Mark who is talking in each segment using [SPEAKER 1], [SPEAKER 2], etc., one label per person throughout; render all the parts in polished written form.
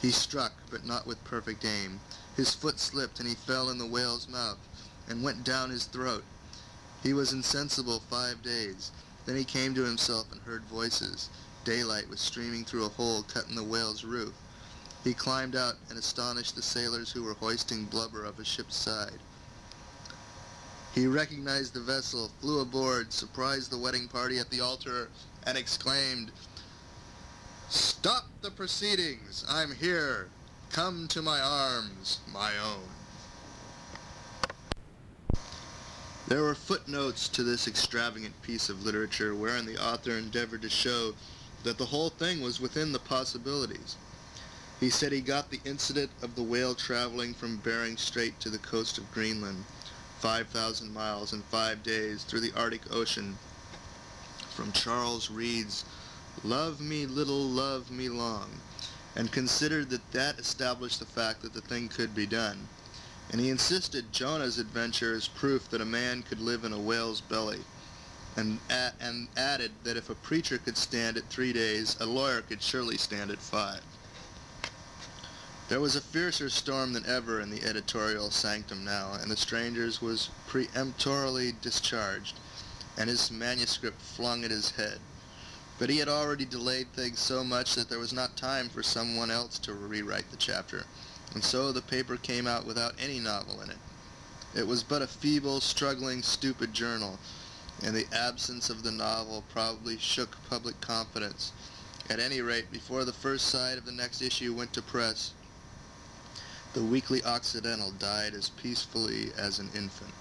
[SPEAKER 1] He struck, but not with perfect aim. His foot slipped, and he fell in the whale's mouth, and went down his throat. He was insensible 5 days. Then he came to himself and heard voices. Daylight was streaming through a hole cut in the whale's roof. He climbed out and astonished the sailors who were hoisting blubber of a ship's side. He recognized the vessel, flew aboard, surprised the wedding party at the altar, and exclaimed, "Stop the proceedings! I'm here! Come to my arms, my own!" There were footnotes to this extravagant piece of literature wherein the author endeavored to show that the whole thing was within the possibilities. He said he got the incident of the whale traveling from Bering Strait to the coast of Greenland, 5,000 miles in 5 days through the Arctic Ocean, from Charles Reade's "Love me little, love me long," and considered that established the fact that the thing could be done. And he insisted Jonah's adventure as proof that a man could live in a whale's belly, and added that if a preacher could stand it 3 days, a lawyer could surely stand it 5. There was a fiercer storm than ever in the editorial sanctum now, and the stranger's was peremptorily discharged, and his manuscript flung at his head. But he had already delayed things so much that there was not time for someone else to rewrite the chapter, and so the paper came out without any novel in it. It was but a feeble, struggling, stupid journal, and the absence of the novel probably shook public confidence. At any rate, before the first side of the next issue went to press, the Weekly Occidental died as peacefully as an infant.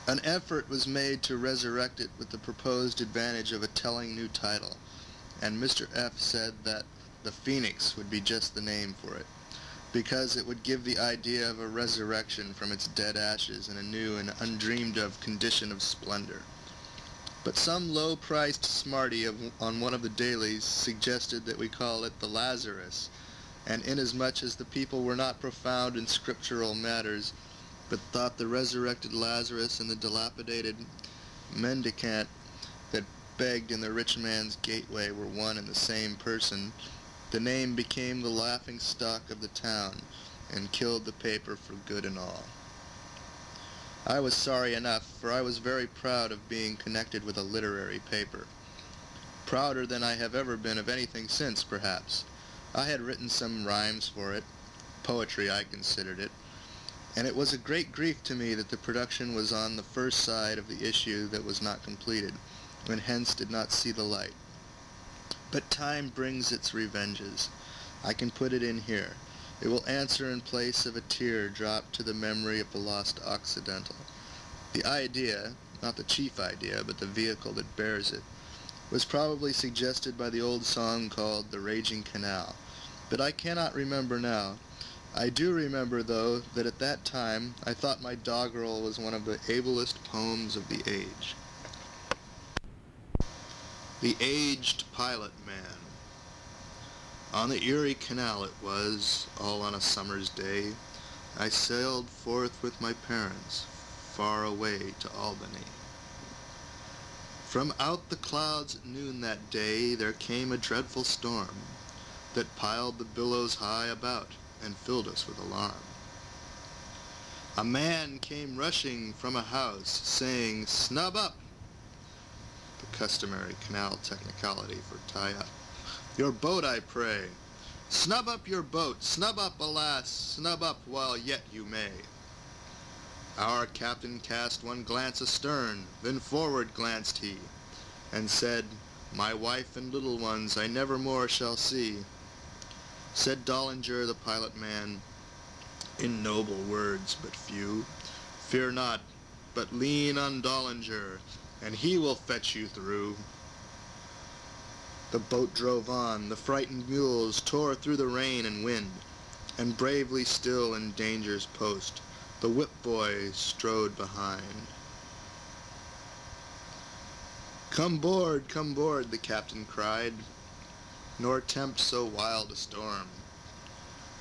[SPEAKER 1] An effort was made to resurrect it with the proposed advantage of a telling new title, and Mr. F. said that The Phoenix would be just the name for it, because it would give the idea of a resurrection from its dead ashes in a new and undreamed-of condition of splendor. But some low-priced smarty on one of the dailies suggested that we call it the Lazarus, and inasmuch as the people were not profound in scriptural matters, but thought the resurrected Lazarus and the dilapidated mendicant that begged in the rich man's gateway were one and the same person, the name became the laughing stock of the town, and killed the paper for good and all. I was sorry enough, for I was very proud of being connected with a literary paper. Prouder than I have ever been of anything since, perhaps. I had written some rhymes for it. Poetry, I considered it. And it was a great grief to me that the production was on the first side of the issue that was not completed, and hence did not see the light. But time brings its revenges. I can put it in here. It will answer in place of a tear dropped to the memory of the lost Occidental. The idea, not the chief idea, but the vehicle that bears it, was probably suggested by the old song called The Raging Canal, but I cannot remember now. I do remember, though, that at that time I thought my doggerel was one of the ablest poems of the age. The Aged Pilot Man. On the Erie Canal it was, all on a summer's day, I sailed forth with my parents, far away to Albany. From out the clouds at noon that day there came a dreadful storm that piled the billows high about and filled us with alarm. A man came rushing from a house, saying, "Snub up!" The customary canal technicality for tie up. "Your boat, I pray. Snub up your boat, snub up, alas, snub up while yet you may." Our captain cast one glance astern, then forward glanced he, and said, "My wife and little ones I never more shall see." Said Dollinger, the pilot man, in noble words but few, "Fear not, but lean on Dollinger, and he will fetch you through." The boat drove on, the frightened mules tore through the rain and wind, and bravely still in danger's post, the whip boy strode behind. Come board, the captain cried, nor tempt so wild a storm."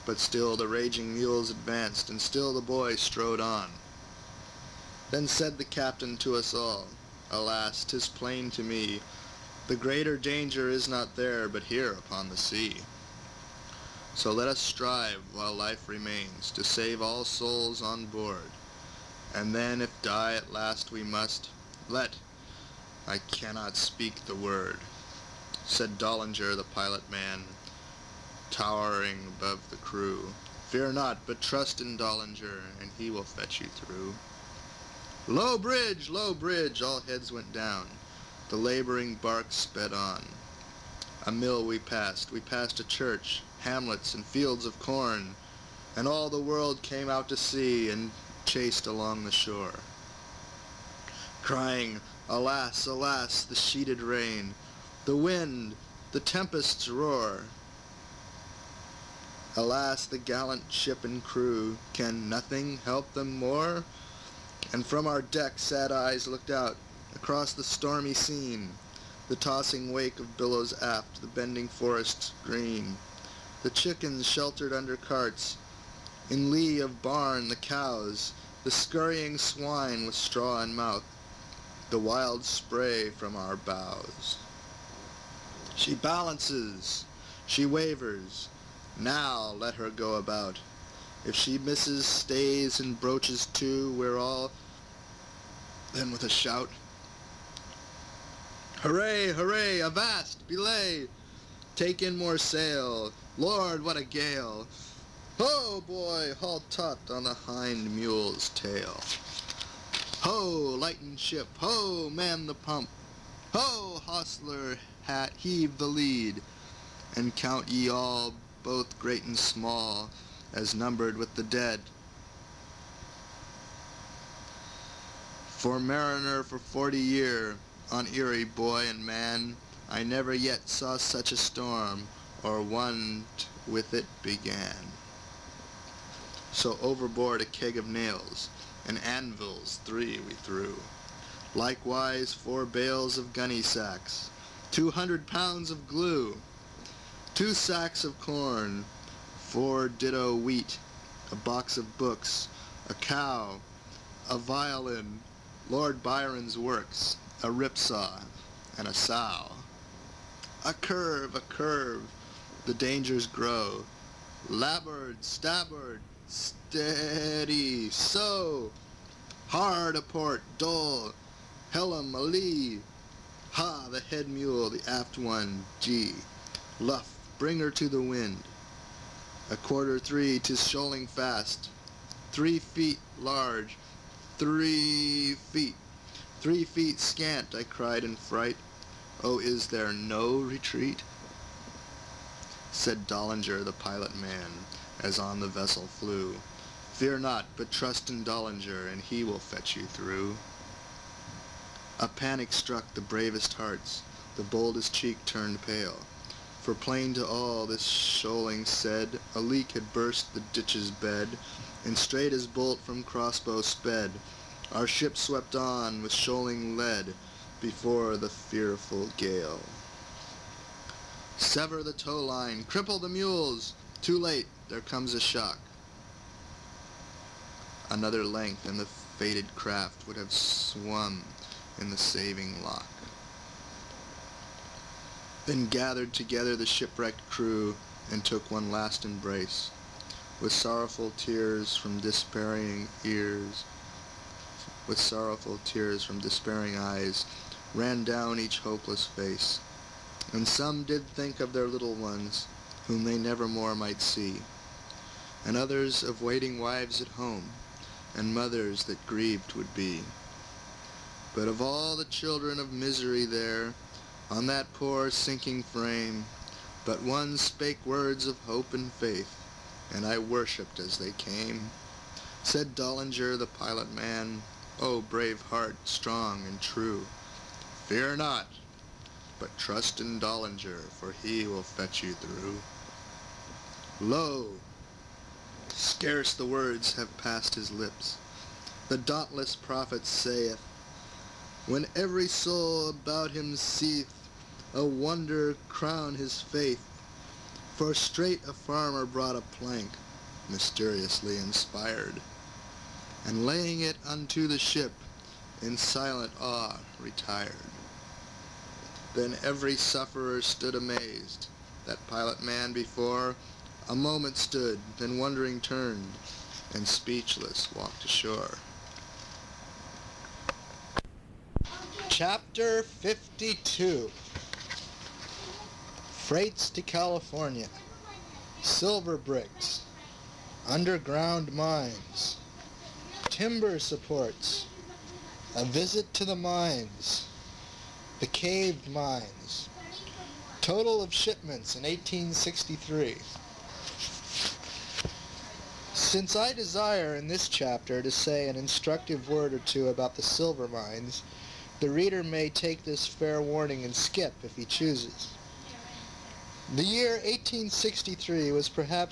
[SPEAKER 1] But still the raging mules advanced, and still the boy strode on. Then said the captain to us all, "Alas, 'tis plain to me, the greater danger is not there, but here upon the sea." So let us strive while life remains to save all souls on board. And then if die at last we must, I cannot speak the word, said Dollinger the pilot man, towering above the crew. Fear not, but trust in Dollinger, and he will fetch you through. Low bridge, all heads went down. The laboring bark sped on. A mill we passed a church, hamlets and fields of corn, and all the world came out to see and chased along the shore, crying, alas, alas, the sheeted rain, the wind, the tempest's roar. Alas, the gallant ship and crew, can nothing help them more? And from our deck sad eyes looked out, across the stormy scene, the tossing wake of billows aft, the bending forests green, the chickens sheltered under carts, in lee of barn the cows, the scurrying swine with straw in mouth, the wild spray from our bows. She balances, she wavers, now let her go about. If she misses, stays, and broaches to, we're all, then with a shout, hooray, hooray, avast, belay, take in more sail, Lord, what a gale! Ho, boy, haul taut on the hind mule's tail. Ho, lighten ship, ho, man the pump, ho, hostler, heave the lead, and count ye all, both great and small, as numbered with the dead. For mariner for 40 year, on Erie, boy and man, I never yet saw such a storm, or one with it began. So overboard a keg of nails, and anvils 3 we threw, likewise 4 bales of gunny sacks, 200 pounds of glue, 2 sacks of corn, 4 ditto wheat, a box of books, a cow, a violin, Lord Byron's works, a ripsaw, and a sow. A curve, the dangers grow, larboard, starboard, steady, so, hard a port, dull, helm a lee, ha, the head mule, the aft one, gee, luff, bring her to the wind. A quarter 3, 'tis shoaling fast, 3 feet large, 3 feet, 3 feet scant, I cried in fright. Oh, is there no retreat? Said Dollinger the pilot man, as on the vessel flew, fear not, but trust in Dollinger, and he will fetch you through. A panic struck the bravest hearts, the boldest cheek turned pale, for plain to all this shoaling said, a leak had burst the ditch's bed, and straight as bolt from crossbow sped, our ship swept on with shoaling lead, before the fearful gale. Sever the tow line, cripple the mules, too late, there comes a shock. Another length, and the fated craft would have swum in the saving lock. Then gathered together the shipwrecked crew, and took one last embrace, with sorrowful tears from despairing ears, with sorrowful tears from despairing eyes, ran down each hopeless face, and some did think of their little ones, whom they never more might see, and others of waiting wives at home, and mothers that grieved would be. But of all the children of misery there, on that poor sinking frame, but one spake words of hope and faith, and I worshipped as they came. Said Dollinger the pilot man, O brave heart, strong and true, fear not, but trust in Dollinger, for he will fetch you through. Lo! Scarce the words have passed his lips, the dauntless prophet saith, when every soul about him seeth a wonder crown his faith, for straight a farmer brought a plank, mysteriously inspired, and laying it unto the ship, in silent awe retired. Then every sufferer stood amazed, that pilot man before, A moment stood, then wondering turned, and speechless walked ashore. Chapter 52. Freights to California. Silver bricks. Underground mines. Timber supports. A visit to the mines. The caved mines. Total of shipments in 1863. Since I desire in this chapter to say an instructive word or two about the silver mines, the reader may take this fair warning and skip if he chooses. The year 1863 was perhaps